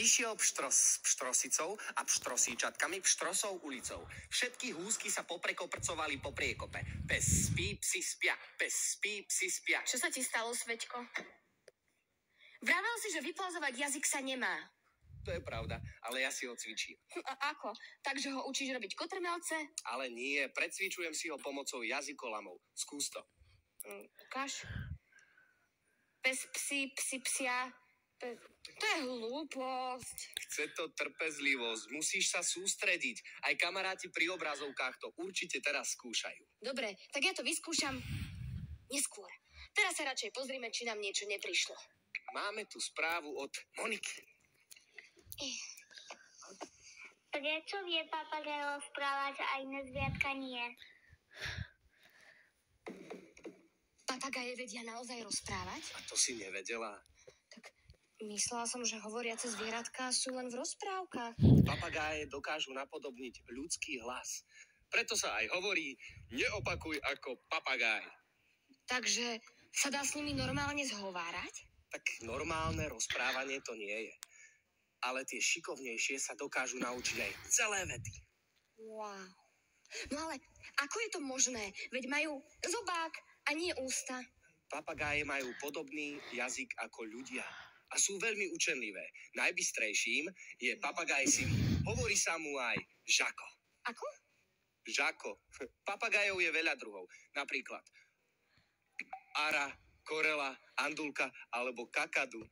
Išiel pštros s pštrosicou a pštrosíčatkami pštrosou ulicou. Všetky húsky sa poprekoprcovali po priekope. Pes spí, psi spia, pes spí, psi spia. Čo sa ti stalo, Sveďko? Vravel si, že vyplazovať jazyk sa nemá. To je pravda, ale ja si ho cvičím. A ako? Takže ho učíš robiť kotrmelce? Ale nie, precvičujem si ho pomocou jazykolamov. Skús to. Ukáž. Pes, psi, psi, psia. To je hlúposť. Chce to trpezlivosť, musíš sa sústrediť. Aj kamaráti pri obrazovkách to určite teraz skúšajú. Dobre, tak ja to vyskúšam neskôr. Teraz sa radšej pozrime, či nám niečo neprišlo. Máme tu správu od Moniky. Prečo vie papagaj rozprávať a iné zviatka nie? Papagaje vedia naozaj rozprávať? A to si nevedela. Tak myslela som, že hovoriace zvieratka sú len v rozprávkach. Papagáje dokážu napodobniť ľudský hlas. Preto sa aj hovorí, neopakuj ako papagáj. Takže sa dá s nimi normálne zhovárať? Tak normálne rozprávanie to nie je. Ale tie šikovnejšie sa dokážu naučiť aj celé vety. Wow. No ale ako je to možné? Veď majú zobák a nie ústa. Papagáje majú podobný jazyk ako ľudia a sú veľmi učenlivé. Najbystrejším je papagaj Simi. Hovorí sa mu aj Žako. Ako? Žako. Papagajov je veľa druhov. Napríklad Ara, Korela, Andulka alebo Kakadu.